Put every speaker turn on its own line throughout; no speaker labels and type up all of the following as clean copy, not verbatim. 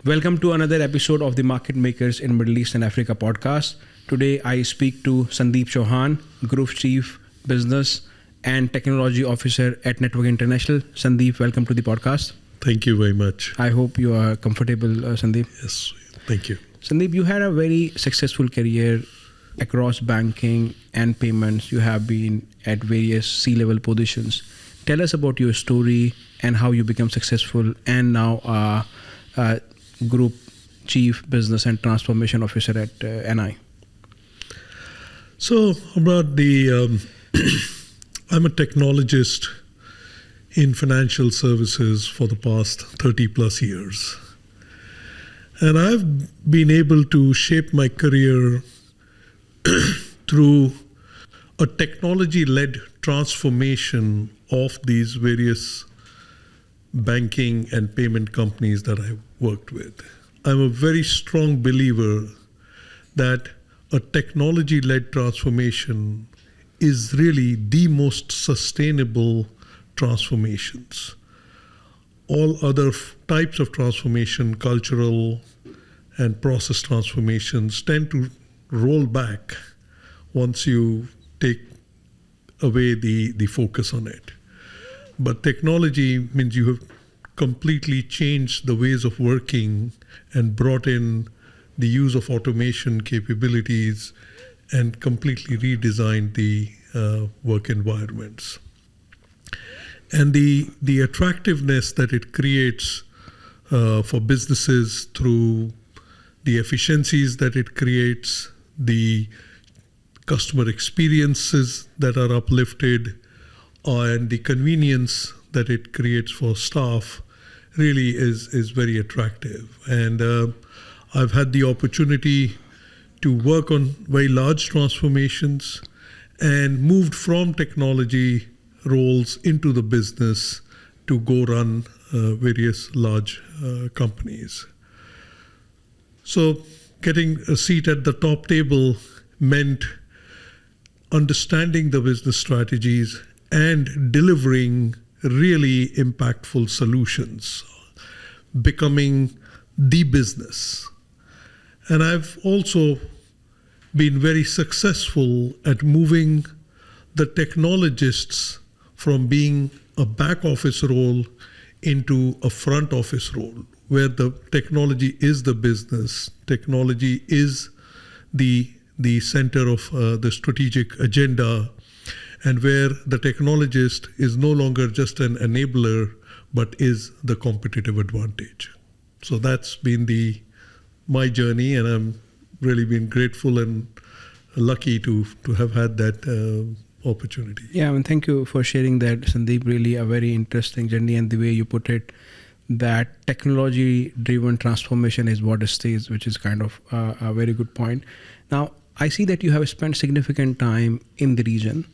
Welcome to another episode of the Market Makers in Middle East and Africa podcast. Today I speak to Sandeep Chouhan, Group Chief Business and Technology Officer at Network International. Sandeep, welcome to the podcast.
Thank you very much.
I hope you are comfortable, Sandeep.
Yes, thank you.
Sandeep, you had a very successful career across banking and payments. You have been at various C-level positions. Tell us about your story and how you become successful and now Group Chief Business and Transformation Officer at NI.
So about I'm a technologist in financial services for the past 30 plus years. And I've been able to shape my career through a technology-led transformation of these various banking and payment companies that I worked with. I'm a very strong believer that a technology-led transformation is really the most sustainable transformations. All other types of transformation, cultural and process transformations, tend to roll back once you take away the focus on it. But technology means you have completely changed the ways of working and brought in the use of automation capabilities and completely redesigned the work environments. And the attractiveness that it creates for businesses through the efficiencies that it creates, the customer experiences that are uplifted, and the convenience that it creates for staff really is very attractive. And I've had the opportunity to work on very large transformations and moved from technology roles into the business to go run various large companies. So getting a seat at the top table meant understanding the business strategies and delivering really impactful solutions, becoming the business. And I've also been very successful at moving the technologists from being a back office role into a front office role, where the technology is the business, technology is the center of the strategic agenda, and where the technologist is no longer just an enabler, but is the competitive advantage. So that's been my journey, and I'm really been grateful and lucky to have had that opportunity.
Yeah, and thank you for sharing that, Sandeep. Really a very interesting journey, and the way you put it, that technology-driven transformation is what stays, which is kind of a very good point. Now, I see that you have spent significant time in the region,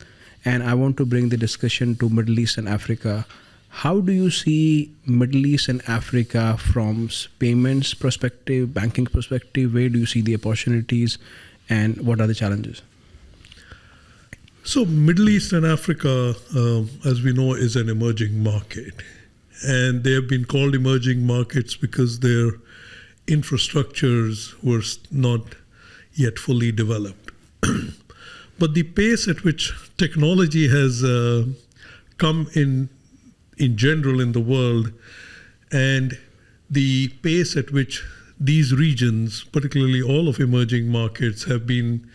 and I want to bring the discussion to Middle East and Africa. How do you see Middle East and Africa from payments perspective, banking perspective? Where do you see the opportunities, and what are the challenges?
So Middle East and Africa, as we know, is an emerging market. And they have been called emerging markets because their infrastructures were not yet fully developed. But the pace at which technology has come in general in the world, and the pace at which these regions, particularly all of emerging markets, have been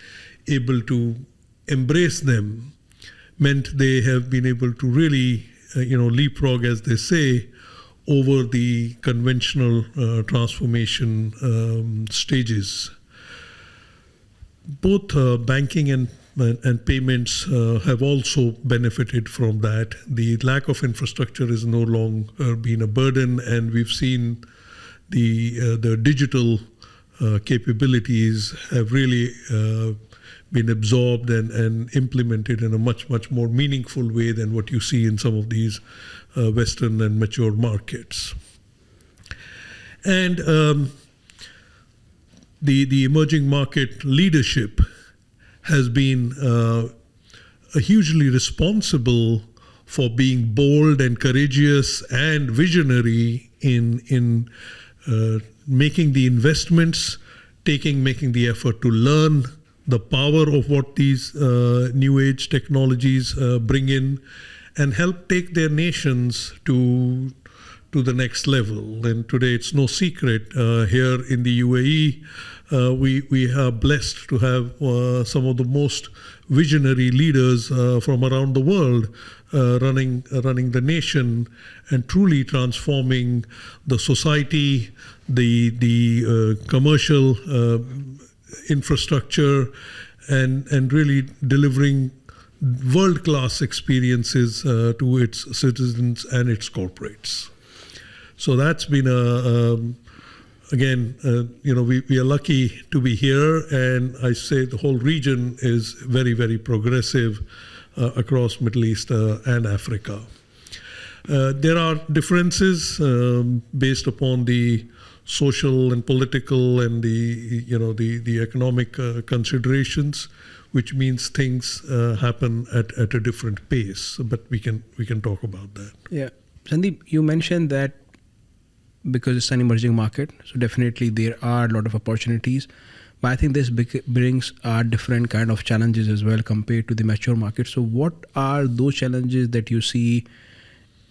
able to embrace them, meant they have been able to really leapfrog, as they say, over the conventional transformation stages. Both banking and payments have also benefited from that. The lack of infrastructure is no longer been a burden, and we've seen the digital capabilities have really been absorbed and implemented in a much more meaningful way than what you see in some of these Western and mature markets. And the emerging market leadership has been hugely responsible for being bold and courageous and visionary in making the investments, making the effort to learn the power of what these new age technologies bring in, and help take their nations to the next level. And today it's no secret here in the UAE, we are blessed to have some of the most visionary leaders from around the world running the nation and truly transforming the society, the commercial infrastructure, and really delivering world-class experiences to its citizens and its corporates. So that's been again, we are lucky to be here, and I say the whole region is very, very progressive across Middle East and Africa. There are differences based upon the social and political and the economic considerations, which means things happen at a different pace. But we can talk about that.
Yeah, Sandeep, you mentioned that because it's an emerging market, so definitely there are a lot of opportunities. But I think this brings a different kind of challenges as well compared to the mature market. So what are those challenges that you see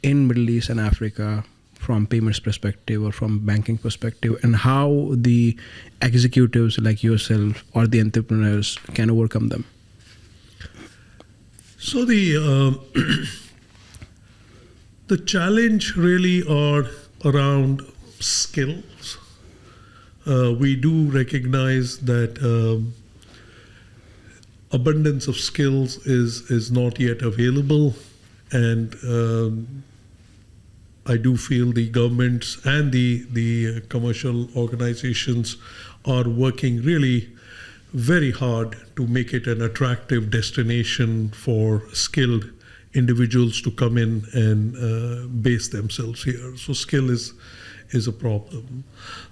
in Middle East and Africa from payments perspective or from banking perspective, and how the executives like yourself or the entrepreneurs can overcome them?
So the challenge really are around skills. We do recognize that abundance of skills is not yet available, and I do feel the governments and the commercial organizations are working really very hard to make it an attractive destination for skilled individuals to come in and base themselves here. So skill is a problem.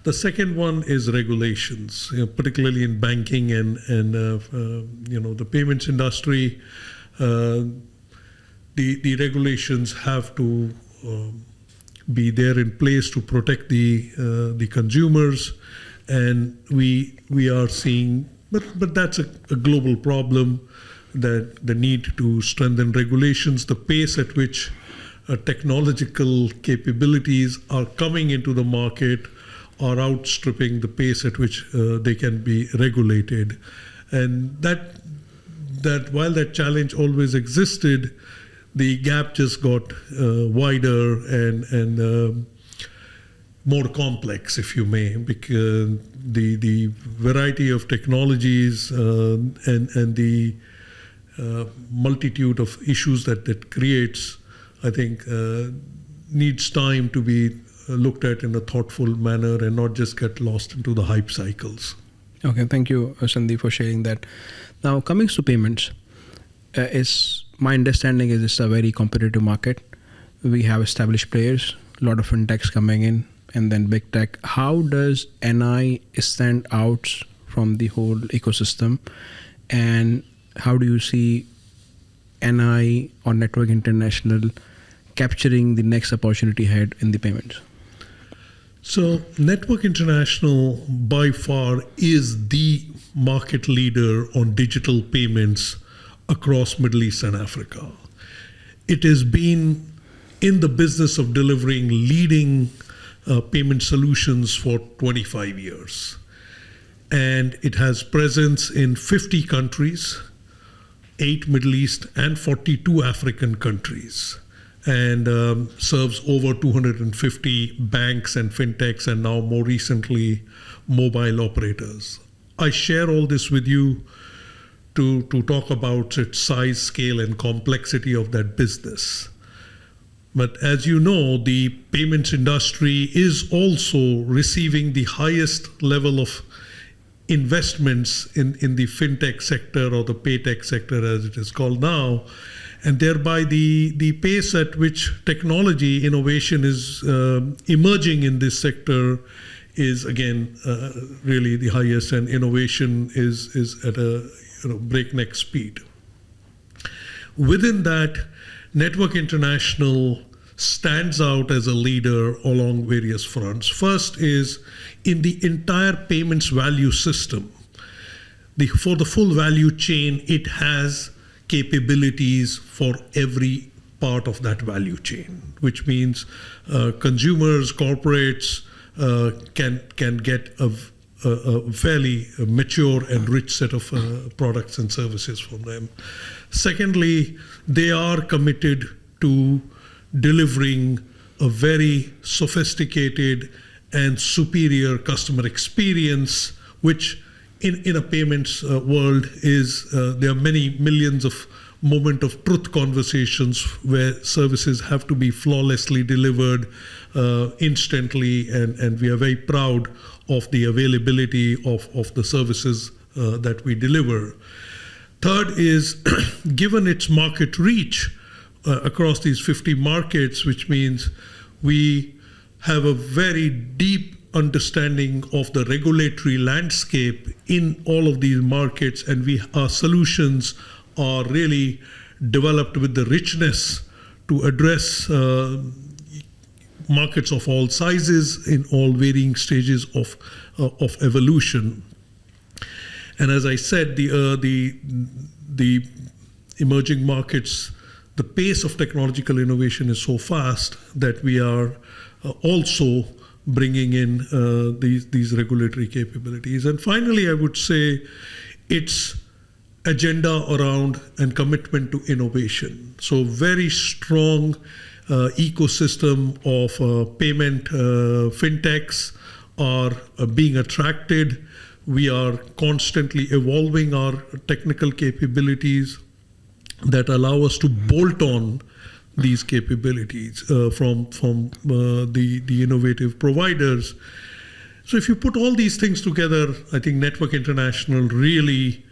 The second one is regulations, particularly in banking and the payments industry. The regulations have to be there in place to protect the consumers, and we are seeing, but that's a global problem, that the need to strengthen regulations, the pace at which technological capabilities are coming into the market are outstripping the pace at which they can be regulated. And that while that challenge always existed, the gap just got wider and more complex, if you may, because the variety of technologies and the multitude of issues that creates, I think, needs time to be looked at in a thoughtful manner and not just get lost into the hype cycles.
Okay, thank you, Sandeep, for sharing that. Now, coming to payments, my understanding is it's a very competitive market. We have established players, a lot of fintechs coming in, and then big tech. How does NI stand out from the whole ecosystem, and how do you see NI or Network International capturing the next opportunity ahead in the payments?
So Network International by far is the market leader on digital payments across Middle East and Africa. It has been in the business of delivering leading payment solutions for 25 years. And it has presence in 50 countries, 8 Middle East and 42 African countries, and serves over 250 banks and fintechs, and now more recently mobile operators. I share all this with you to talk about its size, scale, and complexity of that business. But as you know, the payments industry is also receiving the highest level of investments in the fintech sector, or the paytech sector as it is called now, and thereby the pace at which technology innovation is emerging in this sector is again really the highest, and innovation is at a breakneck speed. Within that, Network International stands out as a leader along various fronts. First is in the entire payments value system. For the full value chain, it has capabilities for every part of that value chain, which means consumers, corporates can get a fairly mature and rich set of products and services from them. Secondly, they are committed to delivering a very sophisticated and superior customer experience, which in a payments world is there are many millions of moment of truth conversations where services have to be flawlessly delivered instantly, and we are very proud of the availability of the services that we deliver. Third is, given its market reach across these 50 markets, which means we have a very deep understanding of the regulatory landscape in all of these markets, and our solutions are really developed with the richness to address markets of all sizes in all varying stages of evolution. And as I said, the emerging markets, the pace of technological innovation is so fast that we are also bringing in these regulatory capabilities. And finally, I would say it's agenda around and commitment to innovation. So very strong ecosystem of payment fintechs are being attracted. We are constantly evolving our technical capabilities that allow us to bolt on these capabilities from the innovative providers. So if you put all these things together, I think Network International really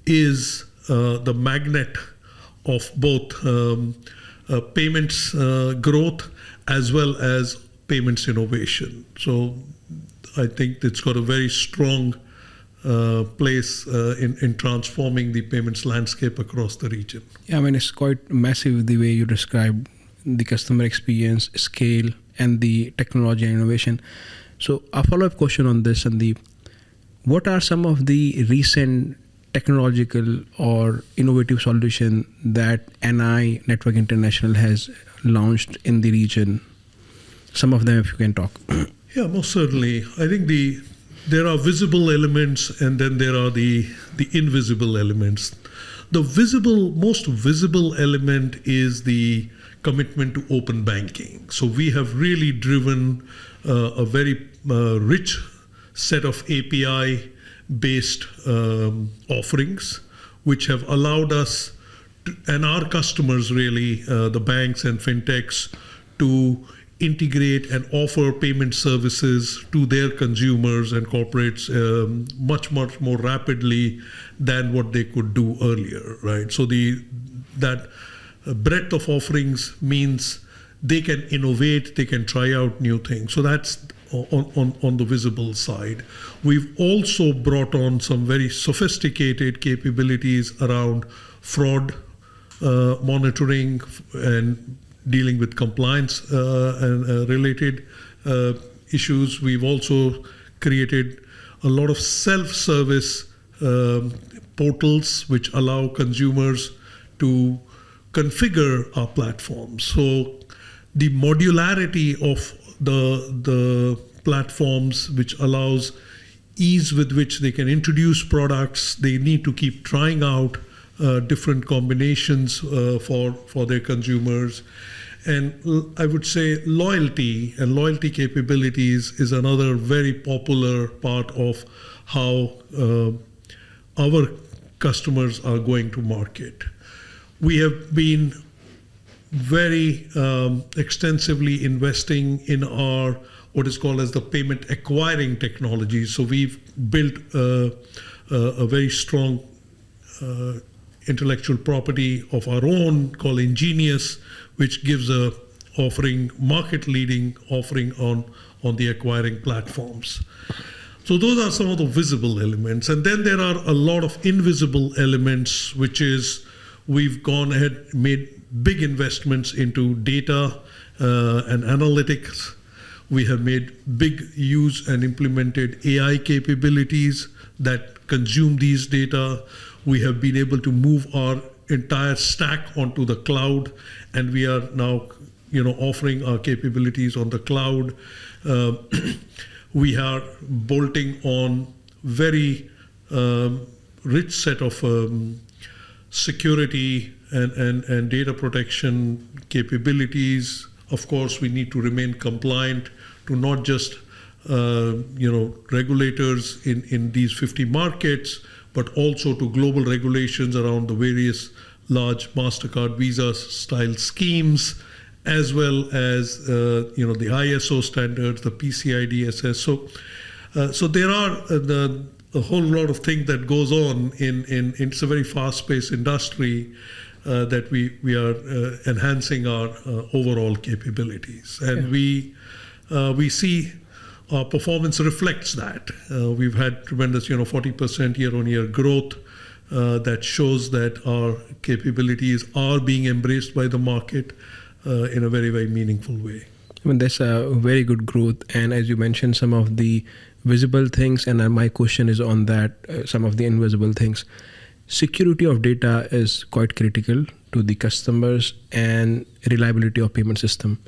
is the magnet of both payments growth as well as payments innovation. So I think it's got a very strong place in transforming the payments landscape across the region.
Yeah, I mean, it's quite massive the way you describe the customer experience, scale, and the technology and innovation. So a follow-up question on this, Sandeep. What are some of the recent technological or innovative solution that NI, Network International, has launched in the region? Some of them, if you can talk.
Yeah, most certainly. I think there are visible elements, and then there are the invisible elements. The most visible element is the commitment to open banking. So we have really driven a very rich set of API-based offerings, which have allowed us and our customers, really, the banks and fintechs, to integrate and offer payment services to their consumers and corporates much more rapidly than what they could do earlier, right? So that breadth of offerings means they can innovate, they can try out new things. So that's on the visible side. We've also brought on some very sophisticated capabilities around fraud monitoring and dealing with compliance and related issues. We've also created a lot of self-service portals which allow consumers to configure our platforms. So the modularity of the platforms, which allows ease with which they can introduce products, they need to keep trying out different combinations for their consumers. And I would say loyalty and loyalty capabilities is another very popular part of how our customers are going to market. We have been very extensively investing in our what is called as the payment acquiring technology. So we've built a very strong intellectual property of our own called Ingenious, which gives a market-leading offering on the acquiring platforms. So those are some of the visible elements. And then there are a lot of invisible elements, which is we've gone ahead, made big investments into data and analytics. We have made big use and implemented AI capabilities that consume these data. We have been able to move our entire stack onto the cloud, and we are now, offering our capabilities on the cloud. We are bolting on very rich set of security and data protection capabilities. Of course, we need to remain compliant to not just regulators in these 50 markets, but also to global regulations around the various large MasterCard, Visa style schemes, as well as the ISO standards, the PCI DSS. So there are a whole lot of things that goes on in it's a very fast-paced industry that we are enhancing our overall capabilities, and we see our performance reflects that. We've had tremendous 40% year-on-year growth that shows that our capabilities are being embraced by the market in a very, very meaningful way.
I mean, that's a very good growth. And as you mentioned, some of the visible things, and my question is on that, some of the invisible things. Security of data is quite critical to the customers and reliability of payment system.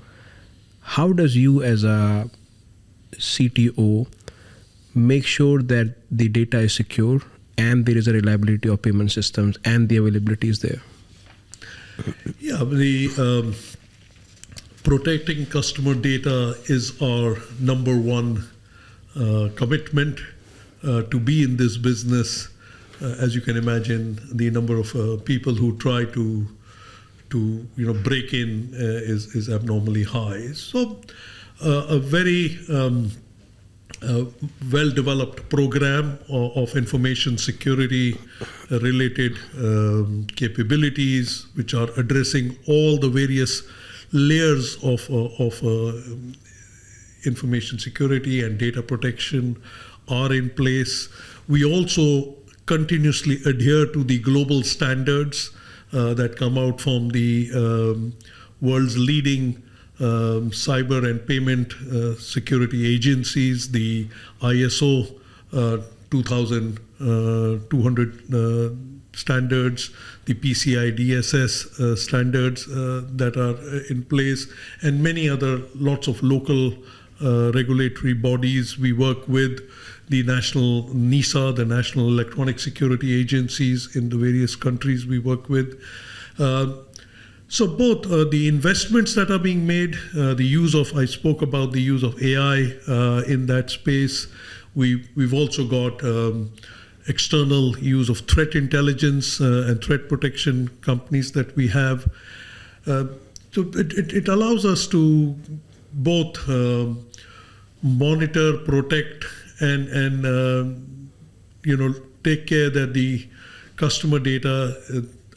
How does you as a CTO make sure that the data is secure and there is a reliability of payment systems and the availability is there?
Yeah, the protecting customer data is our number one commitment to be in this business. As you can imagine, the number of people who try to break in is abnormally high. So a very well-developed program of information security related capabilities, which are addressing all the various layers of information security and data protection are in place. We also continuously adhere to the global standards that come out from the world's leading cyber and payment security agencies, the ISO 2200 standards, the PCI DSS standards that are in place, and many other lots of local regulatory bodies. We work with the national NISA, the National Electronic Security Agencies in the various countries we work with. So both the investments that are being made, I spoke about the use of AI in that space. We've also got external use of threat intelligence and threat protection companies that we have. So it allows us to both monitor, protect, and take care that the customer data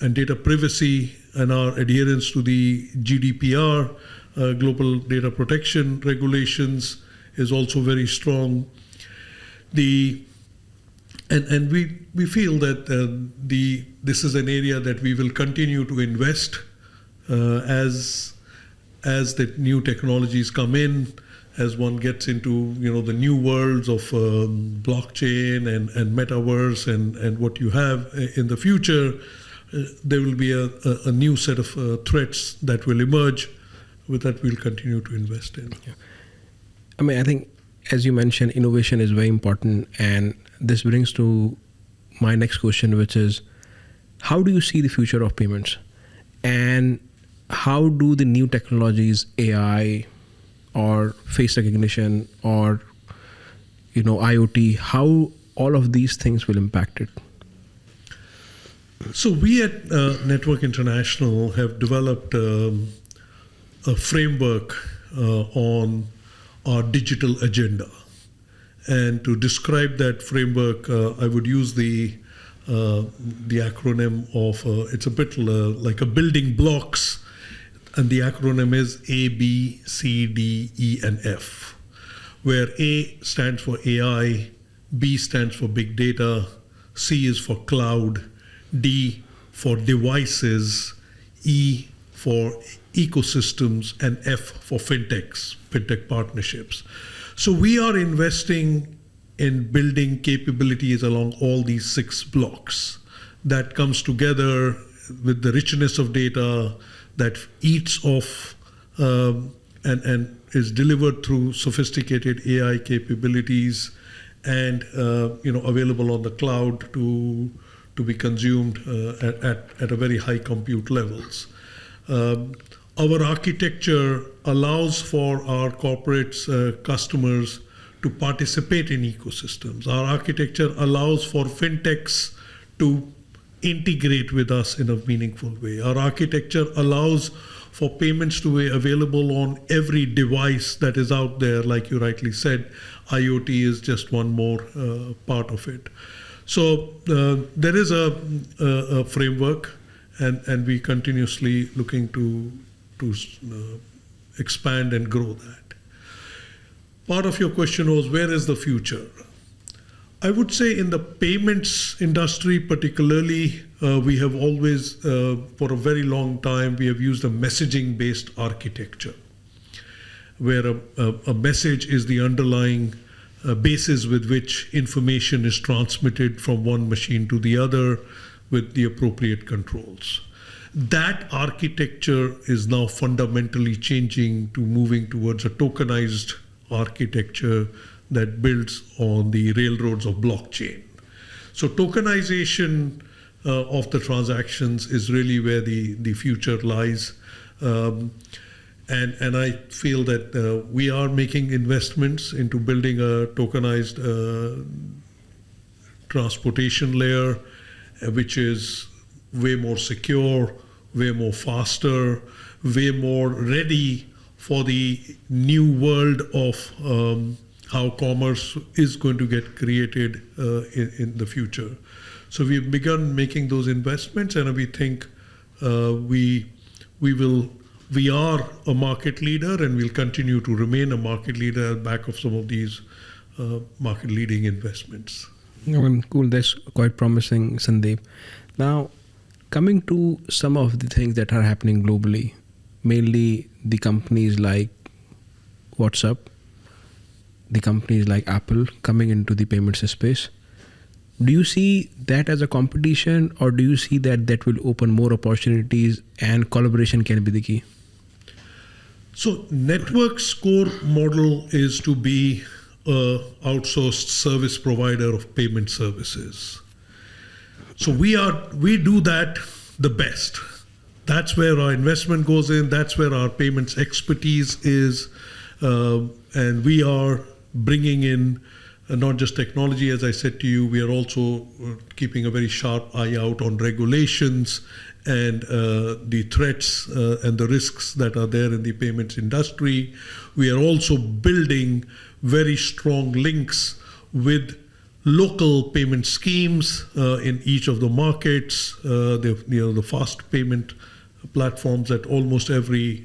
and data privacy and our adherence to the GDPR, global data protection regulations, is also very strong. And we feel that this is an area that we will continue to invest as the new technologies come in, as one gets into the new worlds of blockchain and metaverse and what you have in the future. There will be a new set of threats that will emerge with that we'll continue to invest in.
Yeah. I mean, I think, as you mentioned, innovation is very important. And this brings to my next question, which is, how do you see the future of payments? And how do the new technologies, AI or face recognition or IoT, how all of these things will impact it?
So we at Network International have developed a framework on our digital agenda. And to describe that framework, I would use the acronym of, it's a bit like a building blocks, and the acronym is A, B, C, D, E, and F, where A stands for AI, B stands for big data, C is for cloud, D for devices, E for ecosystems, and F for fintechs, fintech partnerships. So we are investing in building capabilities along all these 6 blocks that comes together with the richness of data that eats off and is delivered through sophisticated AI capabilities and available on the cloud to be consumed at a very high compute levels. Our architecture allows for our corporates, customers to participate in ecosystems. Our architecture allows for fintechs to integrate with us in a meaningful way. Our architecture allows for payments to be available on every device that is out there. Like you rightly said, IoT is just one more part of it. So there is a framework, and we continuously looking to expand and grow that. Part of your question was, where is the future? I would say in the payments industry particularly, we have always, for a very long time, we have used a messaging-based architecture, where a message is the underlying basis with which information is transmitted from one machine to the other with the appropriate controls. That architecture is now fundamentally changing to moving towards a tokenized architecture that builds on the railroads of blockchain. So tokenization of the transactions is really where the future lies. And I feel that we are making investments into building a tokenized transportation layer, which is way more secure, way more faster, way more ready for the new world of how commerce is going to get created in the future. So we've begun making those investments, and we think we are a market leader, and we'll continue to remain a market leader at the back of some of these market leading investments.
Cool, that's quite promising, Sandeep. Now, coming to some of the things that are happening globally, mainly the companies like WhatsApp, the companies like Apple coming into the payments space. Do you see that as a competition, or do you see that will open more opportunities and collaboration can be the key?
So Network's core model is to be an outsourced service provider of payment services. So we do that the best. That's where our investment goes in. That's where our payments expertise is. And we are bringing in not just technology, as I said to you, we are also keeping a very sharp eye out on regulations and the threats and the risks that are there in the payments industry. We are also building very strong links with local payment schemes in each of the markets, the fast payment platforms that almost every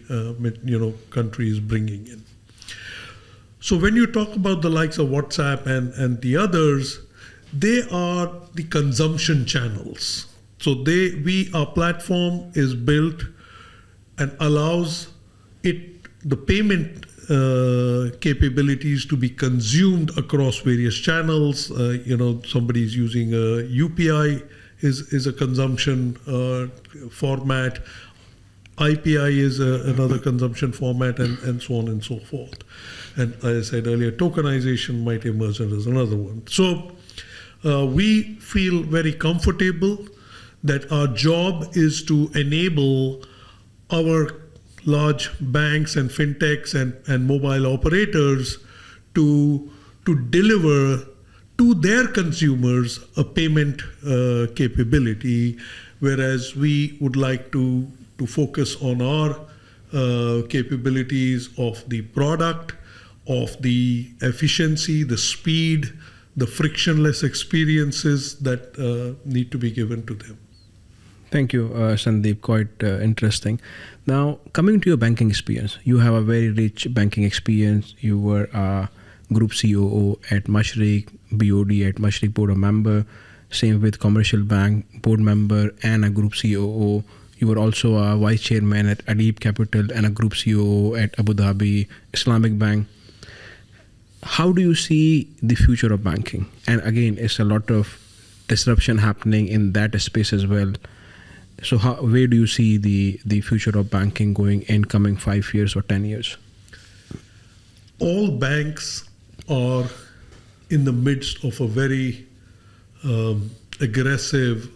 country is bringing in. So when you talk about the likes of WhatsApp and the others, they are the consumption channels. So our platform is built and allows the payment capabilities to be consumed across various channels. Somebody's using a UPI is a consumption format. IPI is another consumption format, and so on and so forth. And as I said earlier, tokenization might emerge as another one. So we feel very comfortable that our job is to enable our large banks and fintechs and mobile operators to deliver to their consumers a payment capability, whereas we would like to focus on our capabilities of the product, of the efficiency, the speed, the frictionless experiences that need to be given to them.
Thank you, Sandeep. Quite interesting. Now, coming to your banking experience, you have a very rich banking experience. You were a group COO at Mashreq, BOD at Mashreq board member, same with commercial bank board member and a group COO. You were also a vice chairman at Adib Capital and a group CEO at Abu Dhabi Islamic Bank. How do you see the future of banking? And again, it's a lot of disruption happening in that space as well. So where do you see the future of banking going in coming 5 years or 10 years?
All banks are in the midst of a very aggressive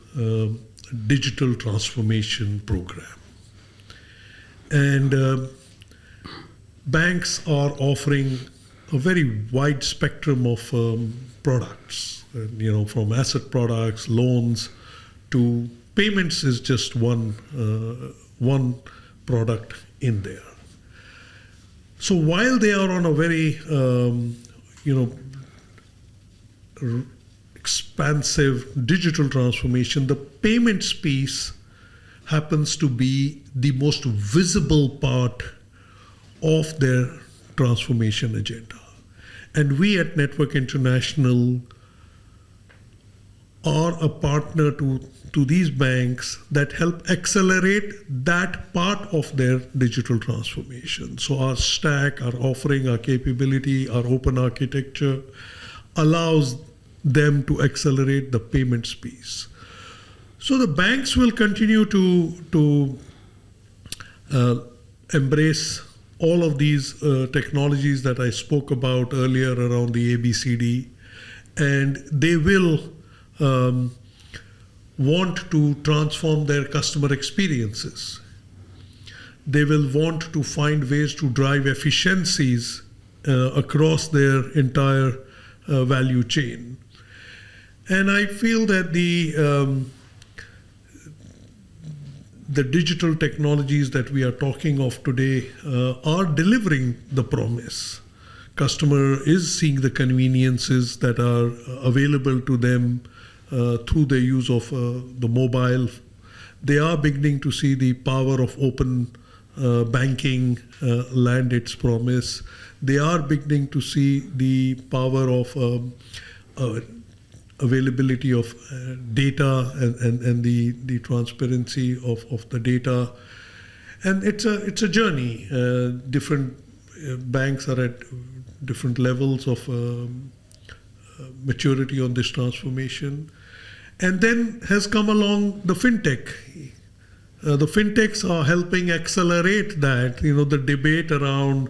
digital transformation program. And banks are offering a very wide spectrum of products, from asset products, loans, to payments is just one product in there. So while they are on a very expansive digital transformation, the payments piece happens to be the most visible part of their transformation agenda. And we at Network International are a partner to these banks that help accelerate that part of their digital transformation. So our stack, our offering, our capability, our open architecture allows them to accelerate the payments piece. So the banks will continue to embrace all of these technologies that I spoke about earlier around the ABCD, and they will want to transform their customer experiences. They will want to find ways to drive efficiencies across their entire value chain. And I feel that the digital technologies that we are talking of today are delivering the promise. Customer is seeing the conveniences that are available to them through the use of the mobile. They are beginning to see the power of open banking land its promise. They are beginning to see the power of availability of data and the transparency of the data. And it's a journey. Different banks are at different levels of maturity on this transformation. And then has come along the fintech. The fintechs are helping accelerate that. The debate around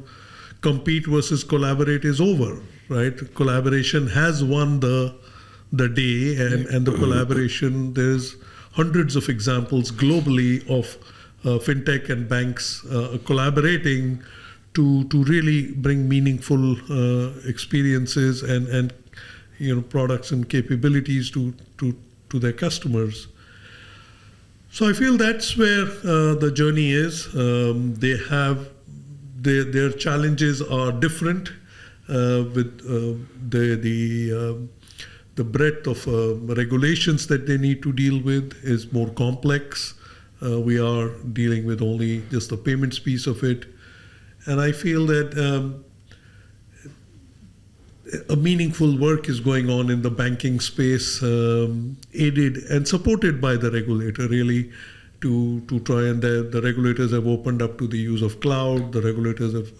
compete versus collaborate is over, right? Collaboration has won the day, and the collaboration, there's hundreds of examples globally of fintech and banks collaborating to really bring meaningful experiences and products and capabilities to their customers. So I feel that's where the journey is. They have their challenges are different with the breadth of regulations that they need to deal with is more complex. We are dealing with only just the payments piece of it. And I feel that a meaningful work is going on in the banking space, aided and supported by the regulator, really, to try, and the regulators have opened up to the use of cloud. The regulators have,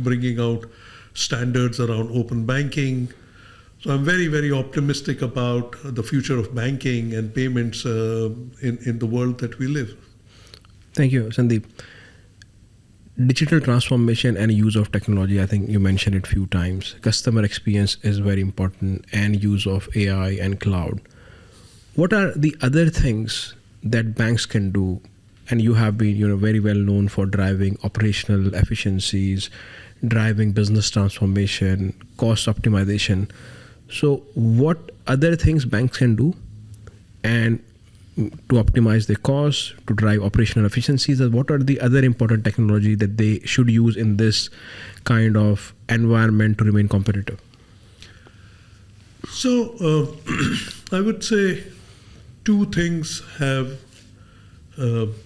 bringing out standards around open banking. So I'm very, very optimistic about the future of banking and payments in the world that we live.
Thank you, Sandeep. Digital transformation and use of technology, I think you mentioned it a few times. Customer experience is very important, and use of AI and cloud. What are the other things that banks can do? And you have been very well known for driving operational efficiencies, driving business transformation, cost optimization. So what other things banks can do and to optimize their costs, to drive operational efficiencies? And what are the other important technology that they should use in this kind of environment to remain competitive?
So I would say two things have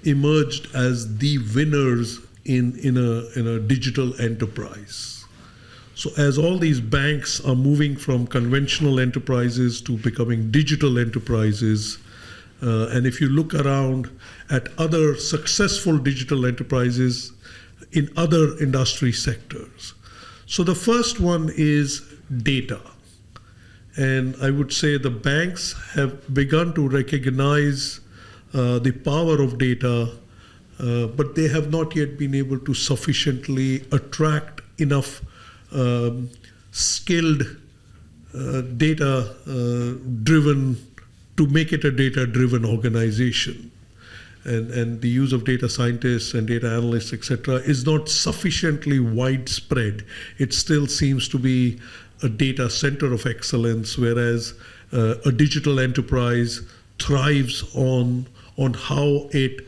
emerged as the winners in a digital enterprise. So as all these banks are moving from conventional enterprises to becoming digital enterprises, And if you look around at other successful digital enterprises in other industry sectors. So the first one is data. And I would say the banks have begun to recognize the power of data, but they have not yet been able to sufficiently attract enough skilled data-driven to make it a data-driven organization. And the use of data scientists and data analysts, etc., is not sufficiently widespread. It still seems to be a data center of excellence, whereas a digital enterprise thrives on how it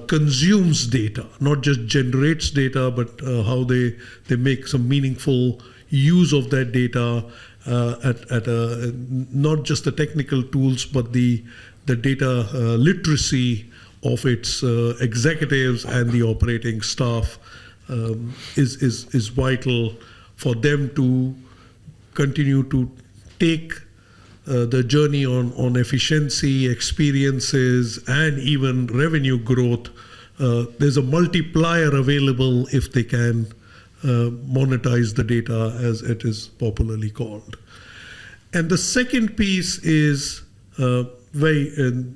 consumes data, not just generates data, but how they make some meaningful use of that data at not just the technical tools, but the data literacy of its executives and the operating staff is vital for them to continue to take the journey on efficiency, experiences, and even revenue growth. There's a multiplier available if they can monetize the data, as it is popularly called. And the second piece is very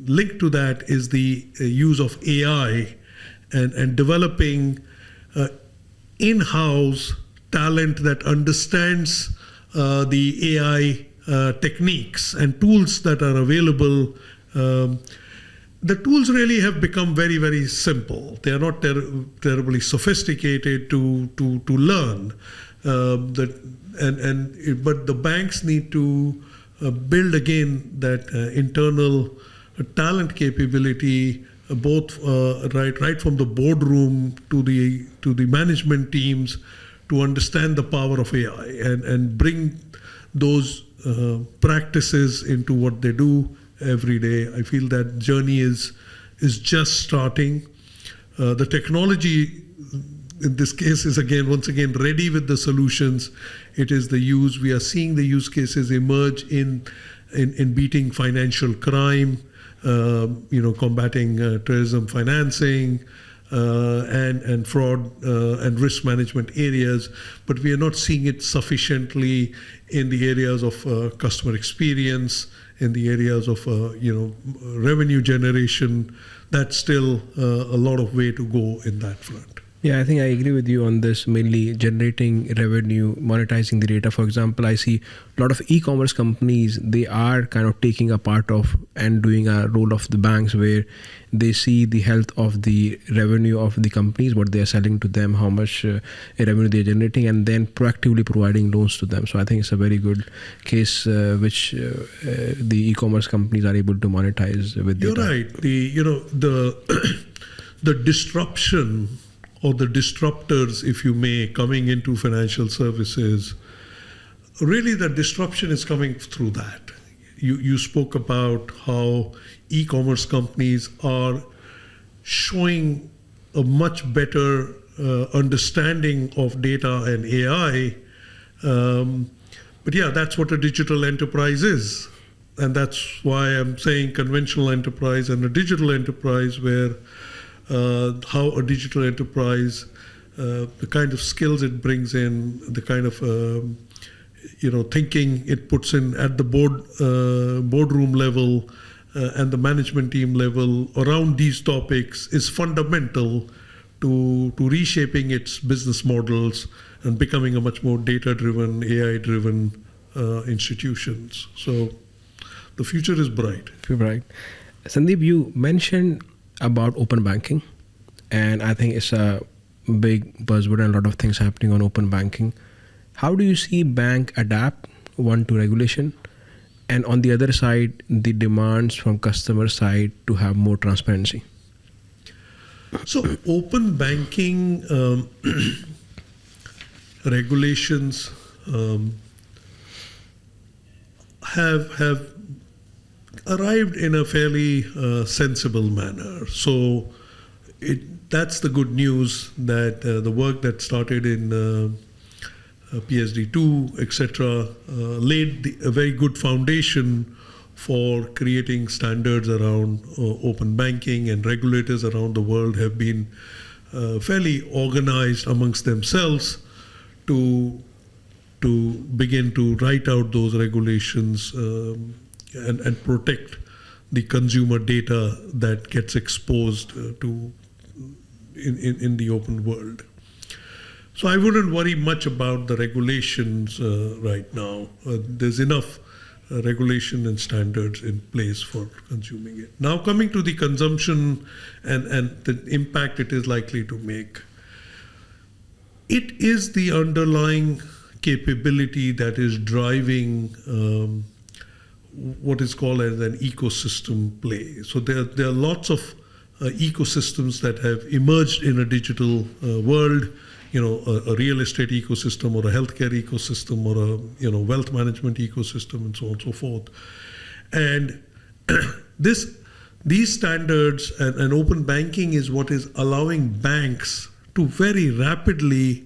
linked to that is the use of AI and developing in-house talent that understands the AI techniques and tools that are available. The tools really have become very, very simple. They are not terribly sophisticated to learn. But the banks need to build again that internal talent capability, both right from the boardroom to the management teams, to understand the power of AI and bring those practices into what they do every day. I feel that journey is just starting. The technology in this case is once again ready with the solutions. It is the use. We are seeing the use cases emerge in beating financial crime, combating terrorism financing, and fraud and risk management areas, but we are not seeing it sufficiently in the areas of customer experience, in the areas of revenue generation. That's still a lot of way to go in that front.
Yeah, I think I agree with you on this, mainly generating revenue, monetizing the data. For example, I see a lot of e-commerce companies, they are kind of taking a part of and doing a role of the banks where they see the health of the revenue of the companies, what they are selling to them, how much revenue they are generating, and then proactively providing loans to them. So I think it's a very good case which the e-commerce companies are able to monetize with data.
You're right. The disruption or the disruptors, if you may, coming into financial services, really the disruption is coming through that. You spoke about how e-commerce companies are showing a much better understanding of data and AI. But yeah, that's what a digital enterprise is. And that's why I'm saying conventional enterprise and a digital enterprise, where how a digital enterprise, the kind of skills it brings in, the kind of thinking it puts in at the boardroom level and the management team level around these topics is fundamental to reshaping its business models and becoming a much more data-driven, AI-driven institutions. So the future is bright.
Right. Sandeep, you mentioned about open banking, and I think it's a big buzzword and a lot of things happening on open banking. How do you see bank adapt, one, to regulation, and on the other side, the demands from customer side to have more transparency?
So open banking regulations have arrived in a fairly sensible manner. So that's the good news, that the work that started in PSD2, etc., laid a very good foundation for creating standards around open banking, and regulators around the world have been fairly organized amongst themselves to begin to write out those regulations and protect the consumer data that gets exposed in the open world. So I wouldn't worry much about the regulations right now. There's enough regulation and standards in place for consuming it. Now coming to the consumption and the impact it is likely to make. It is the underlying capability that is driving what is called as an ecosystem play. So there are lots of ecosystems that have emerged in a digital world. A real estate ecosystem, or a healthcare ecosystem, or a wealth management ecosystem, and so on and so forth. And these standards and open banking is what is allowing banks to very rapidly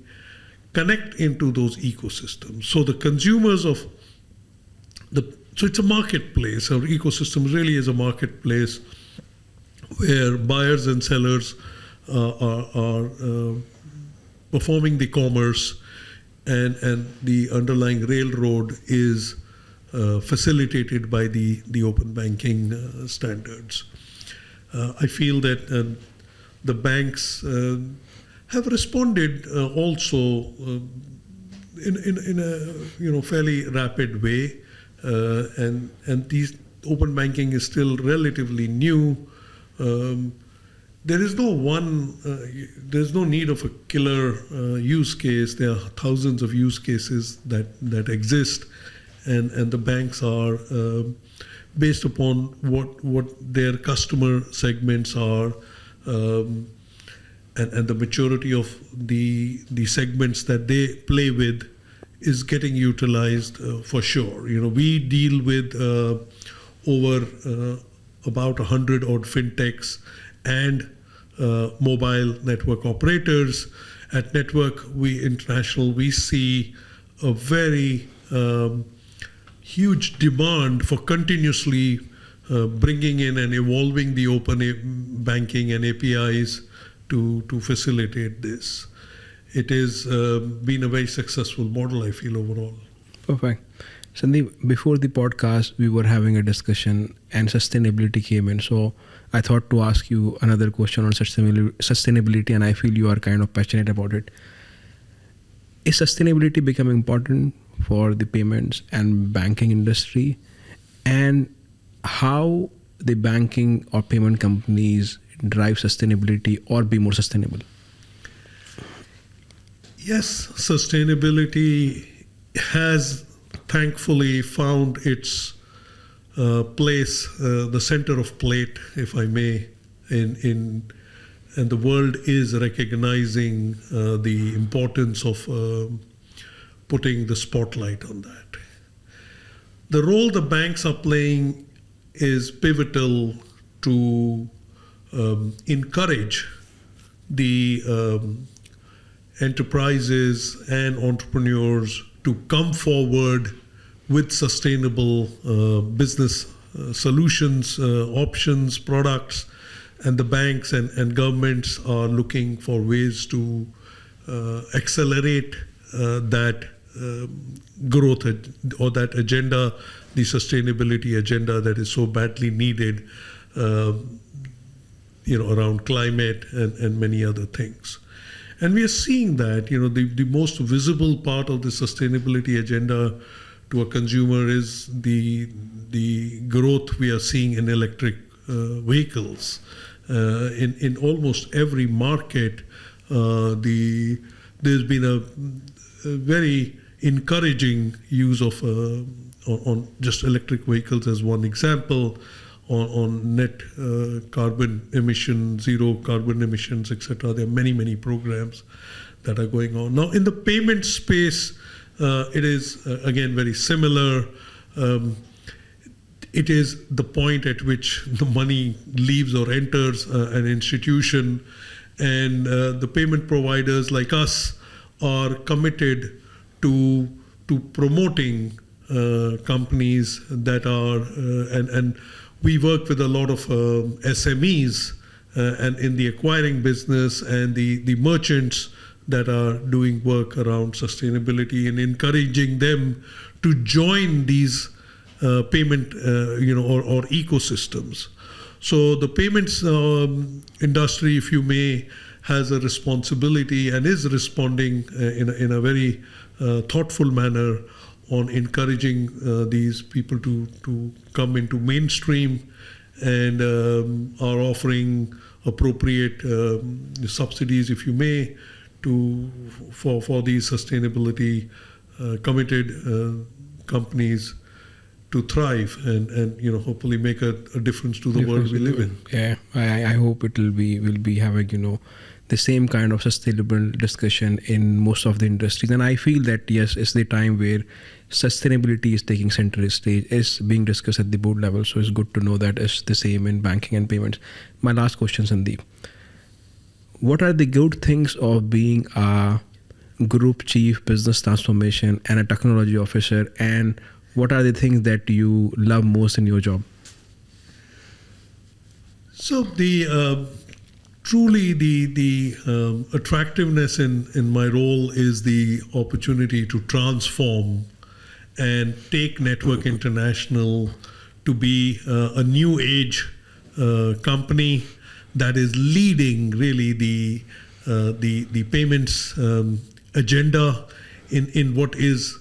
connect into those ecosystems. So the consumers so it's a marketplace. Our ecosystem really is a marketplace where buyers and sellers are performing the commerce, and the underlying railroad is facilitated by the open banking standards. I feel that the banks have responded also in a fairly rapid way, and these open banking is still relatively new. There is there's no need of a killer use case. There are thousands of use cases that exist, and the banks are based upon what their customer segments are, and the maturity of the segments that they play with is getting utilized for sure. We deal with over about 100 odd fintechs and mobile network operators. At Network International, we see a very huge demand for continuously bringing in and evolving the open banking and APIs to facilitate this. It has been a very successful model, I feel, overall.
Perfect. Sandeep, before the podcast, we were having a discussion and sustainability came in. So I thought to ask you another question on sustainability, and I feel you are kind of passionate about it. Is sustainability becoming important for the payments and banking industry? And how the banking or payment companies drive sustainability or be more sustainable?
Yes, sustainability has thankfully found its place, the center of plate, if I may, and the world is recognizing the importance of putting the spotlight on that. The role the banks are playing is pivotal to encourage the enterprises and entrepreneurs to come forward with sustainable business solutions, options, products, and the banks and governments are looking for ways to accelerate that growth or that agenda, the sustainability agenda that is so badly needed, around climate and many other things. And we are seeing that, the most visible part of the sustainability agenda to a consumer is the growth we are seeing in electric vehicles. In almost every market, there's been a very encouraging use of on just electric vehicles as one example, on net carbon emissions, zero carbon emissions, etc. There are many programs that are going on. Now, in the payment space, it is, again, very similar. It is the point at which the money leaves or enters an institution, and the payment providers like us are committed to promoting companies that are, and we work with a lot of SMEs and in the acquiring business and the merchants that are doing work around sustainability and encouraging them to join these payment, or ecosystems. So the payments industry, if you may, has a responsibility and is responding in a very thoughtful manner on encouraging these people to come into mainstream and are offering appropriate subsidies, if you may, for these sustainability committed companies to thrive and hopefully make a difference to the world we live in.
Yeah, I hope we'll be having the same kind of sustainable discussion in most of the industries. And I feel that yes, it's the time where sustainability is taking center stage, is being discussed at the board level. So it's good to know that it's the same in banking and payments. My last question, Sandeep. What are the good things of being a group chief business transformation and a technology officer, and what are the things that you love most in your job?
So truly the attractiveness in my role is the opportunity to transform and take Network International to be a new age company that is leading really the payments agenda in what is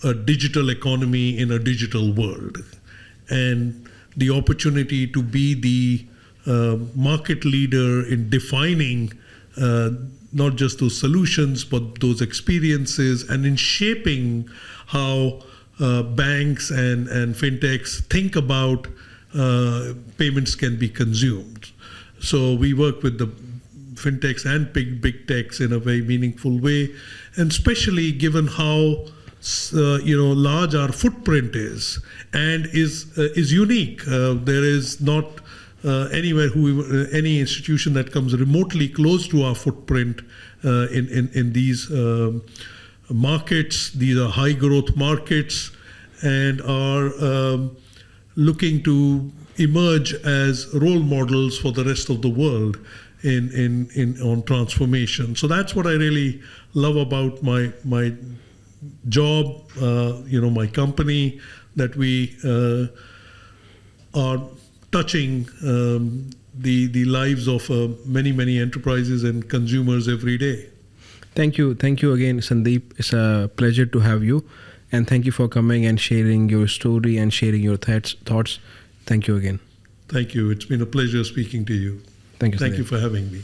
a digital economy in a digital world, and the opportunity to be the market leader in defining not just those solutions but those experiences, and in shaping how banks and fintechs think about payments can be consumed. So we work with the fintechs and big techs in a very meaningful way, and especially given how large our footprint is and is unique. There is not anywhere any institution that comes remotely close to our footprint in these markets. These are high growth markets and are looking to emerge as role models for the rest of the world on transformation. So that's what I really love about my job, my company, that we are touching the lives of many enterprises and consumers every day.
Thank you again, Sandeep. It's a pleasure to have you, and thank you for coming and sharing your story and sharing your thoughts. Thank you again.
Thank you. It's been a pleasure speaking to you.
Thank you, Sandeep.
Thank you for having me.